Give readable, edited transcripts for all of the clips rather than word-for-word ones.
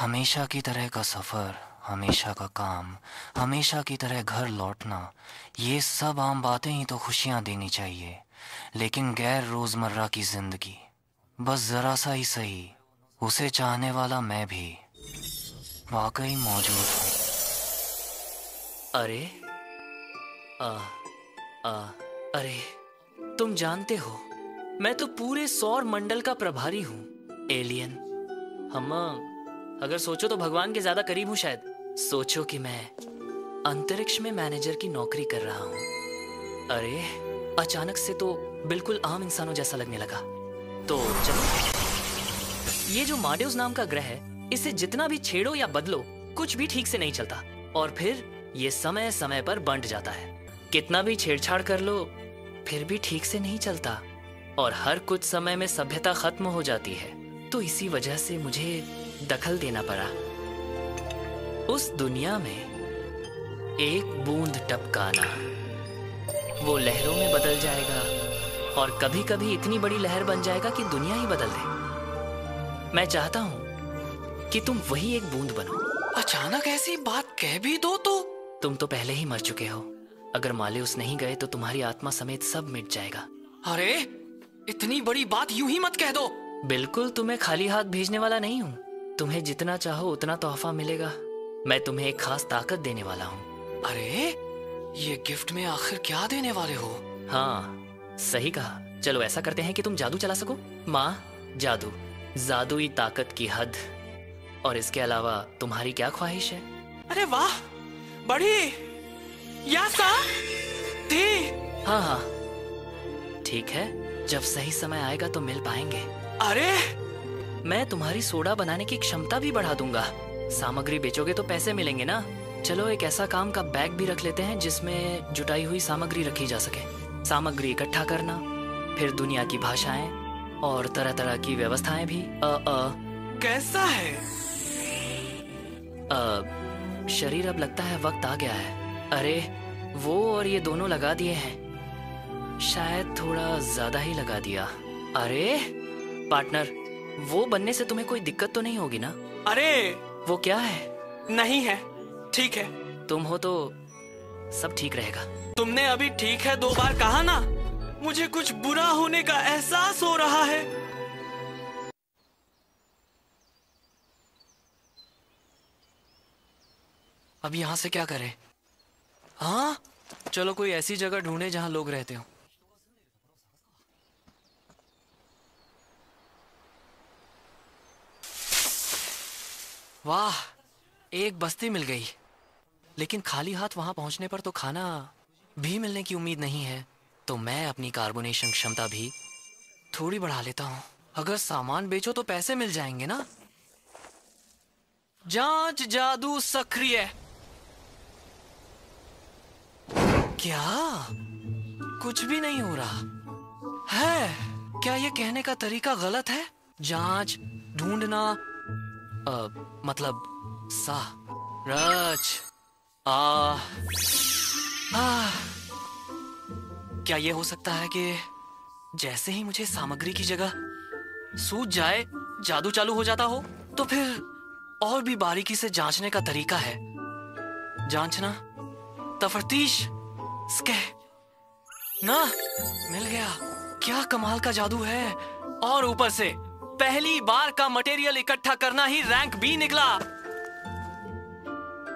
हमेशा की तरह का सफ़र, हमेशा का काम, हमेशा की तरह घर लौटना, ये सब आम बातें ही तो खुशियाँ देनी चाहिए। लेकिन गैर रोज़मर्रा की ज़िंदगी, बस ज़रा सा ही सही, उसे चाहने वाला मैं भी वाकई मौजूद हूँ। अरे आ, आ, अरे तुम जानते हो, मैं तो पूरे सौर मंडल का प्रभारी हूँ। एलियन। हम अगर सोचो तो भगवान के ज्यादा करीब हूँ शायद। सोचो कि मैं अंतरिक्ष में मैनेजर की नौकरी कर रहा हूँ। अरे अचानक से तो बिल्कुल आम इंसानों जैसा लगने लगा। तो चलो, ये जो मार्ड्यूस नाम का ग्रह है, इसे जितना भी छेड़ो या बदलो, कुछ भी ठीक से नहीं चलता। और फिर ये समय समय पर बंट जाता है। कितना भी छेड़छाड़ कर लो, फिर भी ठीक से नहीं चलता। और हर कुछ समय में सभ्यता खत्म हो जाती है। तो इसी वजह से मुझे दखल देना पड़ा। उस दुनिया में एक बूंद टपकाना, वो लहरों में बदल जाएगा और कभी कभी इतनी बड़ी लहर बन जाएगा कि दुनिया ही बदल दे। मैं चाहता हूं कि तुम वही एक बूंद बनो। अचानक ऐसी बात कह भी दो तो। तुम तो पहले ही मर चुके हो। अगर मालेउस नहीं गए तो तुम्हारी आत्मा समेत सब मिट जाएगा। अरे इतनी बड़ी बात यूं ही मत कह दो। बिल्कुल तुम्हें खाली हाथ भेजने वाला नहीं हूँ। तुम्हें जितना चाहो उतना तोहफा मिलेगा। मैं तुम्हें एक खास ताकत देने वाला हूँ। अरे ये गिफ्ट में आखिर क्या देने वाले हो? हाँ सही कहा। चलो ऐसा करते हैं कि तुम जादू चला सको। माँ, जादू, जादुई ताकत की हद। और इसके अलावा तुम्हारी क्या ख्वाहिश है? अरे वाह, बड़ी यासा थी। हाँ हाँ ठीक है, जब सही समय आएगा तो मिल पाएंगे। अरे मैं तुम्हारी सोडा बनाने की क्षमता भी बढ़ा दूंगा। सामग्री बेचोगे तो पैसे मिलेंगे ना। चलो एक ऐसा काम का बैग भी रख लेते हैं जिसमें जुटाई हुई सामग्री रखी जा सके। सामग्री इकट्ठा करना, फिर दुनिया की भाषाएं और तरह तरह की व्यवस्थाएं भी। कैसा है? शरीर अब लगता है वक्त आ गया है। अरे वो और ये दोनों लगा दिए हैं। शायद थोड़ा ज्यादा ही लगा दिया। अरे पार्टनर, वो बनने से तुम्हें कोई दिक्कत तो नहीं होगी ना? अरे वो क्या है? नहीं है, ठीक है। तुम हो तो सब ठीक रहेगा। तुमने अभी ठीक है 2 बार कहा ना। मुझे कुछ बुरा होने का एहसास हो रहा है। अब यहाँ से क्या करें? हाँ चलो कोई ऐसी जगह ढूंढे जहां लोग रहते हो। वाह, एक बस्ती मिल गई। लेकिन खाली हाथ वहां पहुंचने पर तो खाना भी मिलने की उम्मीद नहीं है। तो मैं अपनी कार्बोनेशन क्षमता भी थोड़ी बढ़ा लेता हूं। अगर सामान बेचो तो पैसे मिल जाएंगे ना। जांच जादू सक्रिय। क्या कुछ भी नहीं हो रहा है? क्या ये कहने का तरीका गलत है? जांच, ढूंढना, मतलब सा, रच, आ, क्या ये हो सकता है कि जैसे ही मुझे सामग्री की जगह सूझ जाए, जादू चालू हो जाता हो? तो फिर और भी बारीकी से जांचने का तरीका है। जांचना, तफ्तीश, स्कैन ना, मिल गया। क्या कमाल का जादू है। और ऊपर से पहली बार का मटेरियल इकट्ठा करना ही रैंक बी निकला।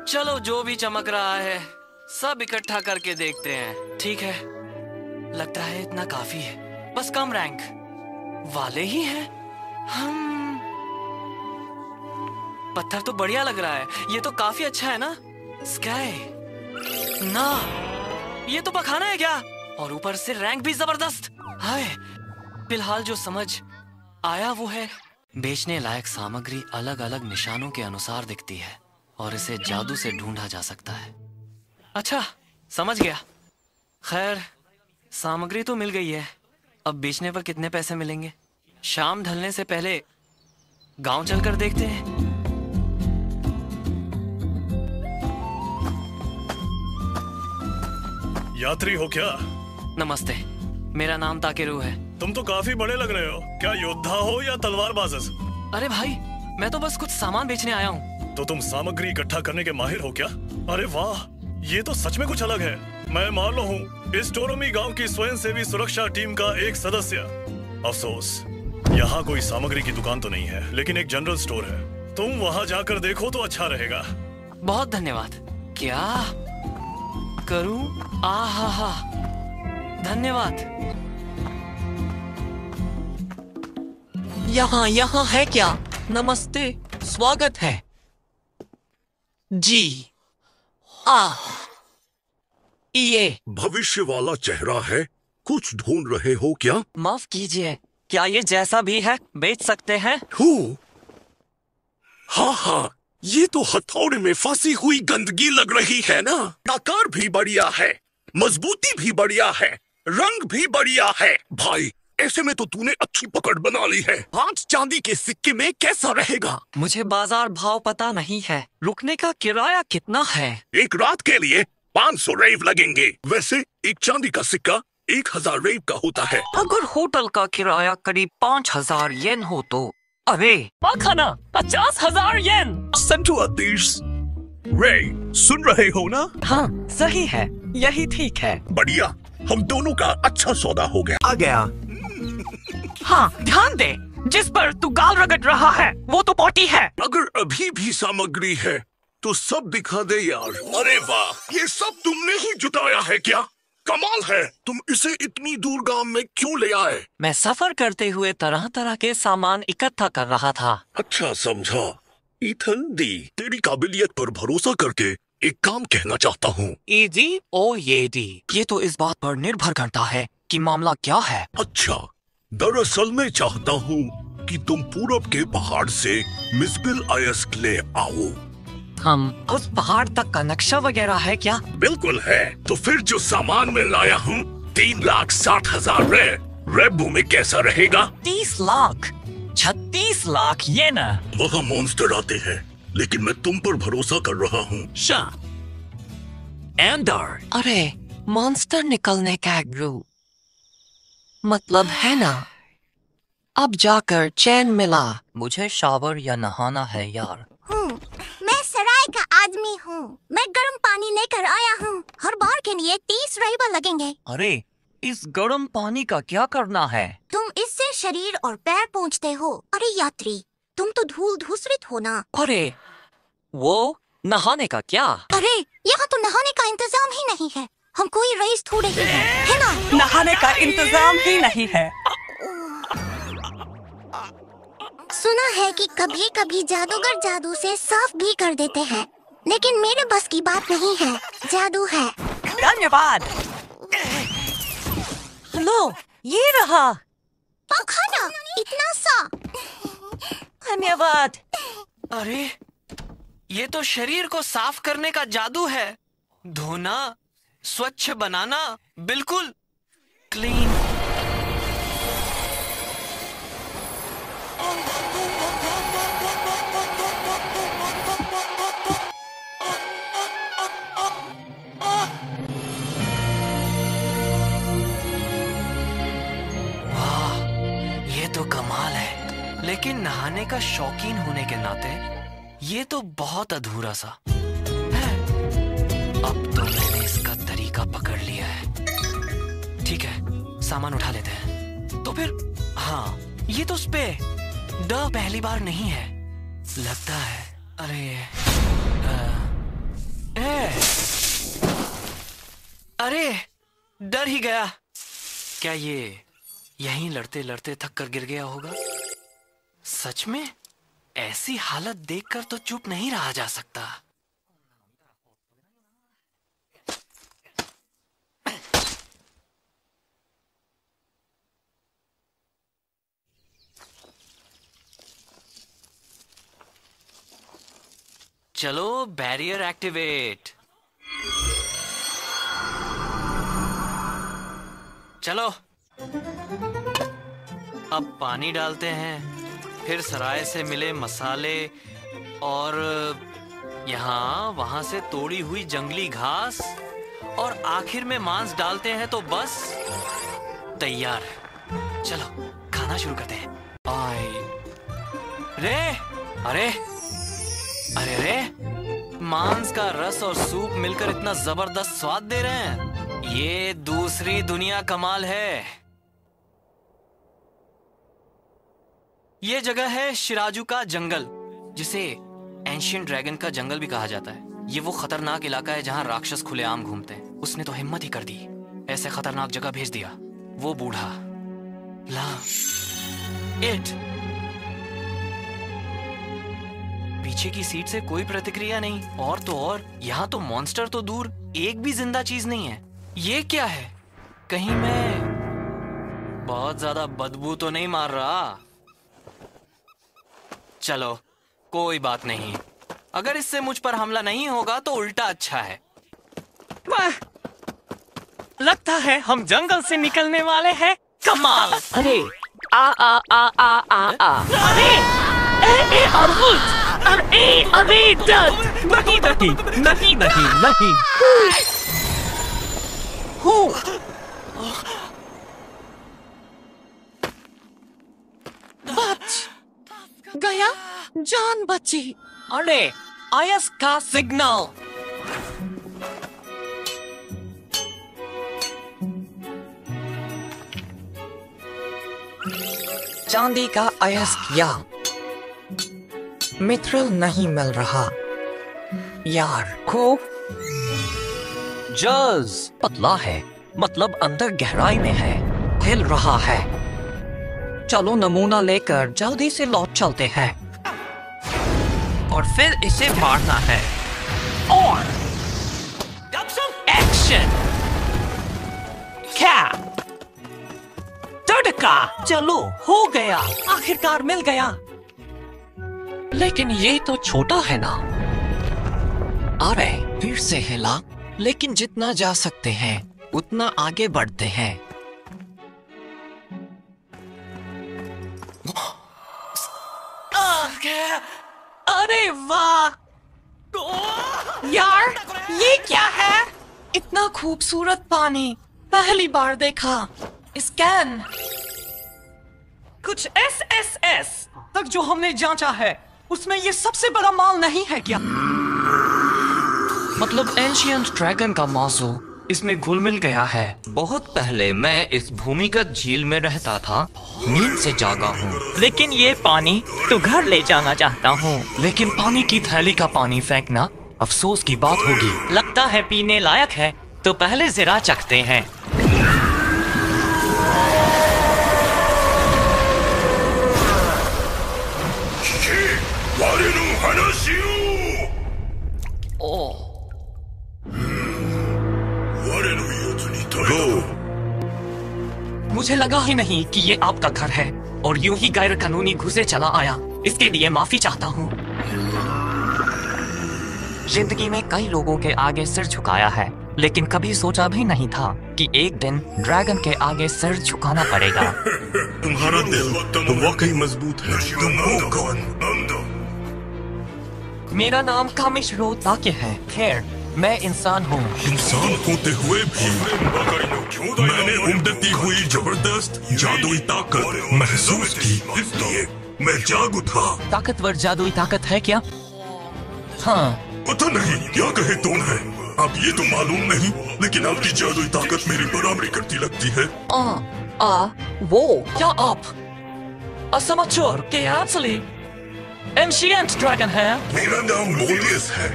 चलो जो भी चमक रहा है सब इकट्ठा करके देखते हैं। ठीक है, लगता है इतना काफी है। बस कम रैंक वाले ही हैं हम। पत्थर तो बढ़िया लग रहा है। ये तो काफी अच्छा है ना। स्काई ना, ये तो पखाना है क्या? और ऊपर से रैंक भी जबरदस्त। हाय, फिलहाल जो समझ आया वो है बेचने लायक सामग्री अलग अलग निशानों के अनुसार दिखती है और इसे जादू से ढूंढा जा सकता है। अच्छा समझ गया। खैर सामग्री तो मिल गई है। अब बेचने पर कितने पैसे मिलेंगे? शाम ढलने से पहले गांव चलकर देखते हैं। यात्री हो क्या? नमस्ते, मेरा नाम ताकेरू है। तुम तो काफी बड़े लग रहे हो। क्या योद्धा हो या तलवारबाज? अरे भाई, मैं तो बस कुछ सामान बेचने आया हूँ। तो तुम सामग्री इकट्ठा करने के माहिर हो क्या? अरे वाह, ये तो सच में कुछ अलग है। मैं मार्लो हूँ, इस टोरोमी गांव की स्वयंसेवी सुरक्षा टीम का एक सदस्य। अफसोस, यहाँ कोई सामग्री की दुकान तो नहीं है, लेकिन एक जनरल स्टोर है। तुम वहाँ जाकर देखो तो अच्छा रहेगा। बहुत धन्यवाद। क्या करूँ? आहा, धन्यवाद। यहाँ है क्या? नमस्ते, स्वागत है जी। ये भविष्य वाला चेहरा है। कुछ ढूंढ रहे हो क्या? माफ कीजिए, क्या ये जैसा भी है बेच सकते हैं? हाँ, ये तो हथौड़े में फंसी हुई गंदगी लग रही है ना। आकार भी बढ़िया है, मजबूती भी बढ़िया है, रंग भी बढ़िया है। भाई, ऐसे में तो तूने अच्छी पकड़ बना ली है। 5 चांदी के सिक्के में कैसा रहेगा? मुझे बाजार भाव पता नहीं है। रुकने का किराया कितना है? एक रात के लिए 500 रेव लगेंगे। वैसे एक चांदी का सिक्का 1000 रेव का होता है। अगर होटल का किराया करीब 5000 येन हो तो? अरे खाना 50,000 येन। संतुआ 30 रे, सुन रहे हो ना? हाँ, सही है, यही ठीक है। बढ़िया, हम दोनों का अच्छा सौदा हो गया। आ गया। हाँ, ध्यान दे, जिस पर तू गाल रगड़ रहा है वो तो पोटी है। अगर अभी भी सामग्री है तो सब दिखा दे यार। अरे वाह, ये सब तुमने ही जुटाया है क्या? कमाल है। तुम इसे इतनी दूर गांव में क्यों ले आए? मैं सफर करते हुए तरह तरह के सामान इकट्ठा कर रहा था। अच्छा, समझा। ईथन दी, तेरी काबिलियत पर भरोसा करके एक काम कहना चाहता हूँ। ईदी ओ ये डी, ये तो इस बात पर निर्भर करता है कि मामला क्या है। अच्छा, दरअसल मैं चाहता हूँ कि तुम पूरब के पहाड़ से मिसबिल अयस्क ले आओ। हम उस पहाड़ तक का नक्शा वगैरह है क्या? बिल्कुल है। तो फिर जो सामान मैं लाया हूँ 3,60,000 रेबू में कैसा रहेगा? 30 लाख, 36 लाख ये ना। वहाँ मॉन्स्टर आते हैं, लेकिन मैं तुम पर भरोसा कर रहा हूँ। एंडर, अरे मॉन्स्टर निकलने का ग्रुप मतलब है ना। अब जाकर चैन मिला। मुझे शावर या नहाना है यार। मैं सराय का आदमी हूँ। मैं गर्म पानी लेकर आया हूँ। हर बार के लिए 30 रेबा लगेंगे। अरे, इस गर्म पानी का क्या करना है? तुम इससे शरीर और पैर पोंछते हो। अरे यात्री, तुम तो धूल धूसरित हो ना। अरे, वो नहाने का क्या? अरे, यहाँ तो नहाने का इंतजाम ही नहीं है। हम कोई रईस थोड़े ही है ना? नहाने का इंतजाम ही नहीं है। सुना है कि कभी कभी जादूगर जादू से साफ भी कर देते हैं, लेकिन मेरे बस की बात नहीं है। जादू है। धन्यवाद। लो, ये रहा। पखाना इतना सा। धन्यवाद। अरे, ये तो शरीर को साफ करने का जादू है। धोना, स्वच्छ बनाना, बिल्कुल क्लीन। वाह, ये तो कमाल है। लेकिन नहाने का शौकीन होने के नाते ये तो बहुत अधूरा सा है। अब तो मैंने इसका तरीका पकड़ लिया है। ठीक है, सामान उठा लेते हैं। तो फिर हाँ, ये तो उसपे ड पहली बार नहीं है लगता है। अरे डर ही गया। क्या ये यहीं लड़ते लड़ते थक कर गिर गया होगा? सच में ऐसी हालत देखकर तो चुप नहीं रहा जा सकता। चलो, बैरियर एक्टिवेट। चलो, अब पानी डालते हैं, फिर सराय से मिले मसाले और यहाँ वहां से तोड़ी हुई जंगली घास और आखिर में मांस डालते हैं तो बस तैयार। चलो, खाना शुरू करते हैं। आए रे, अरे अरे रे, मांस का रस और सूप मिलकर इतना जबरदस्त स्वाद दे रहे हैं। ये दूसरी दुनिया कमाल है। ये जगह है शिराजू का जंगल, जिसे एंशिएंट ड्रैगन का जंगल भी कहा जाता है। ये वो खतरनाक इलाका है जहां राक्षस खुलेआम घूमते हैं। उसने तो हिम्मत ही कर दी, ऐसे खतरनाक जगह भेज दिया। वो बूढ़ा ला इट। पीछे की सीट से कोई प्रतिक्रिया नहीं। और तो और यहाँ तो मॉन्स्टर तो दूर, एक भी जिंदा चीज नहीं है। ये क्या है? कहीं मैं बहुत ज्यादा बदबू तो नहीं मार रहा? चलो कोई बात नहीं, अगर इससे मुझ पर हमला नहीं होगा तो उल्टा अच्छा है। वाह, लगता है हम जंगल से निकलने वाले हैं। कमाल। अरे आ आ आ आ आ आ अरे ए अद्भुत। अरे दर्द। नहीं नहीं नहीं नहीं नहीं। बच गया, जान बची। अरे आयस का सिग्नल। चांदी का आयस किया, मित्रेल नहीं मिल रहा यार। को जज पतला है, मतलब अंदर गहराई में है, हिल रहा है। चलो नमूना लेकर जल्दी से लौट चलते हैं और फिर इसे मारना है। और एक्शन। क्या तड़का। चलो हो गया, आखिरकार मिल गया। लेकिन ये तो छोटा है ना। अरे फिर से हिला, लेकिन जितना जा सकते हैं उतना आगे बढ़ते हैं। अरे वाह यार, ये क्या है? इतना खूबसूरत पानी पहली बार देखा। स्कैन कुछ SSS तक जो हमने जांचा है, उसमें ये सबसे बड़ा माल नहीं है क्या? मतलब एंशिएंट ड्रैगन का मौजू इसमें घुल मिल गया है। बहुत पहले मैं इस भूमिगत झील में रहता था, नींद से जागा हूँ। लेकिन ये पानी तो घर ले जाना चाहता हूँ। लेकिन पानी की थैली का पानी फेंकना अफसोस की बात होगी। लगता है पीने लायक है, तो पहले जरा चखते हैं। मुझे लगा ही नहीं कि ये आपका घर है और यूं ही गैर कानूनी घुसे चला आया। इसके लिए माफी चाहता हूँ। जिंदगी में कई लोगों के आगे सिर झुकाया है, लेकिन कभी सोचा भी नहीं था कि एक दिन ड्रैगन के आगे सिर झुकाना पड़ेगा। तुम्हारा दिल तो वाकई मजबूत है। तुम हो कौन? मेरा नाम कामिशिरो ताके है। खैर, मैं इंसान हूँ। इंसान होते हुए भी मैंने उमड़ती हुई जबरदस्त जादुई ताकत महसूस की, इसलिए मैं जाग उठा। ताकतवर जादुई ताकत है क्या? हाँ। पता नहीं क्या कहे तुम है। अब ये तो मालूम नहीं, लेकिन आपकी जादुई ताकत मेरी बराबरी करती लगती है। वो क्या आप असमचोर के असली एंशिएंट ड्रैगन है? मेरा नाम मोलियस है।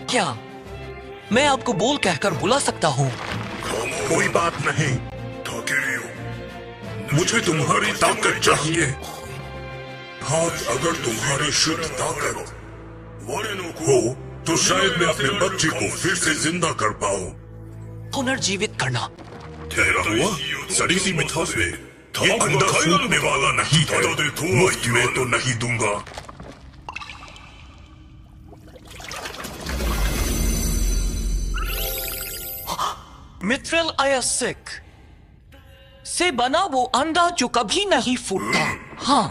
क्या मैं आपको बोल कहकर बुला सकता हूँ? कोई बात नहीं, मुझे तुम्हारी ताकत चाहिए। हाँ, अगर तुम्हारी शुद्ध ताकत हो तो शायद मैं अपने बच्चे को फिर से जिंदा कर पाऊँ। पुनर्जीवित करना। ठहरा हुआ सड़ी सी मिठास में ये अंडा फूटने वाला नहीं है। मुफ्त में तो नहीं दूंगा। मित्रेल आयसिक से बना वो अंडा जो कभी नहीं फूटता। हाँ।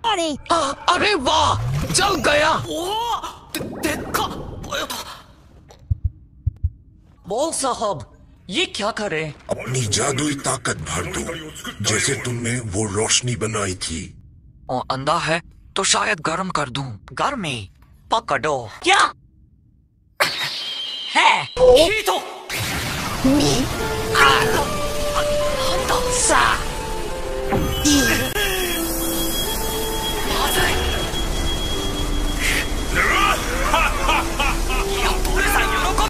अरे वाह, जल गया। बोल साहब, ये क्या करे? अपनी जादुई ताकत भर दो, जैसे तुमने वो रोशनी बनाई थी। और अंधा है तो शायद गर्म कर दूं। गर्मी पकड़ो। क्या है? ये तो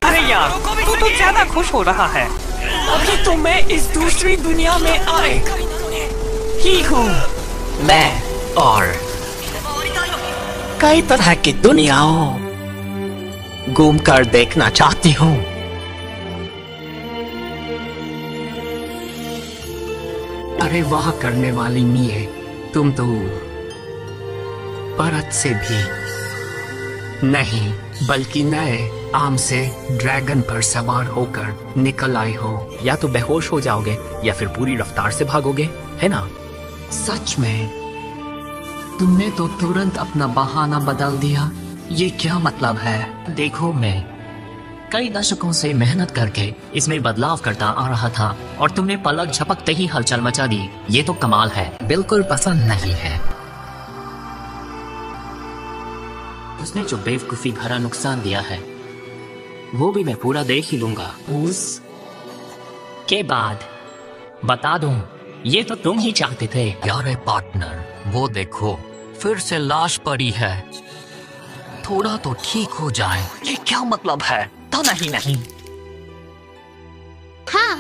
अरे यार, तू तो ज्यादा खुश हो रहा है। अभी तो मैं इस दूसरी दुनिया में आए ही हूँ। मैं और कई तरह की दुनियाओं घूम कर देखना चाहती हूँ। अरे वाह करने वाली मिये, तुम तो परत से भी नहीं बल्कि नए आम से ड्रैगन पर सवार होकर निकल आए हो। या तो बेहोश हो जाओगे या फिर पूरी रफ्तार से भागोगे, है ना? सच में तुमने तो तुरंत अपना बहाना बदल दिया। ये क्या मतलब है? देखो, मैं कई दशकों से मेहनत करके इसमें बदलाव करता आ रहा था और तुमने पलक झपकते ही हलचल मचा दी। ये तो कमाल है। बिल्कुल पसंद नहीं है। उसने जो बेवकूफी भरा नुकसान दिया है वो भी मैं पूरा देख ही लूंगा। उस के बाद बता दूं, ये तो तुम ही चाहते थे। यारे पार्टनर, वो देखो फिर से लाश पड़ी है। थोड़ा तो ठीक हो जाए। ये क्या मतलब है? तो नहीं। हाँ।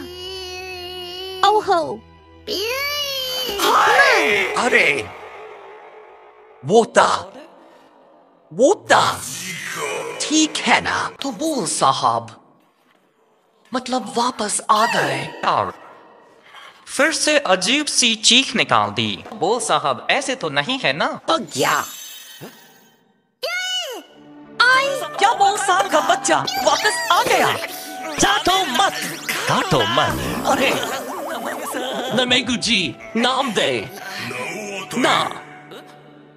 ओहो। अरे वो था ठीक है ना? तो बोल साहब, मतलब वापस आ गए और फिर से अजीब सी चीख निकाल दी। बोल साहब, ऐसे तो नहीं है ना? क्या क्या बोल साहब का बच्चा वापस आ गया? काटो मत। अरे नमेगु जी, नाम दे ना।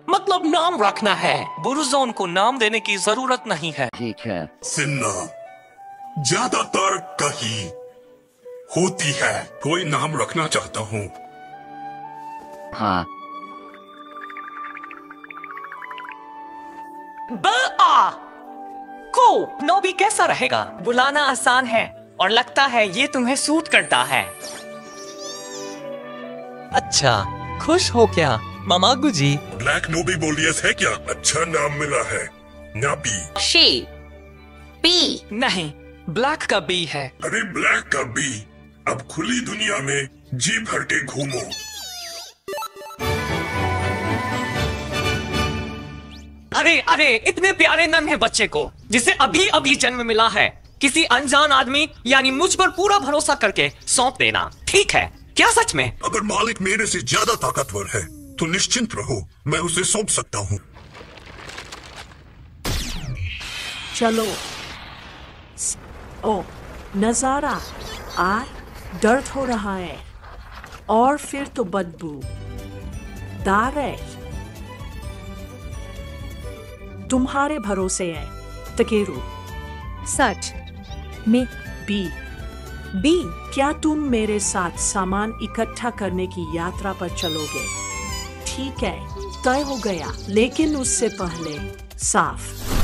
मतलब नाम रखना है। बुरुजोन को नाम देने की जरूरत नहीं है। ठीक है। सिन्ना, ज्यादातर कहीं होती है। कोई नाम रखना चाहता हूँ। हाँ। नोबी कैसा रहेगा? बुलाना आसान है और लगता है ये तुम्हें सूट करता है। अच्छा, खुश हो क्या मामागु जी? ब्लैक नोबी बोलियस है क्या? अच्छा नाम मिला है। नाबी। शी बी। नहीं, ब्लैक का बी है। अरे ब्लैक का बी। अब खुली दुनिया में जी भर के घूमो। अरे इतने प्यारे नन्हे बच्चे को जिसे अभी अभी जन्म मिला है किसी अनजान आदमी यानी मुझ पर पूरा भरोसा करके सौंप देना ठीक है क्या? सच में? अगर मालिक मेरे से ज्यादा ताकतवर है तो निश्चिंत रहो, मैं उसे सौंप सकता हूँ। चलो। ओ नजारा, दर्द हो रहा है और फिर तो बदबू दार है। तुम्हारे भरोसे है तकेरू। सच में? बी, क्या तुम मेरे साथ सामान इकट्ठा करने की यात्रा पर चलोगे? ठीक है, तय हो गया, लेकिन उससे पहले साफ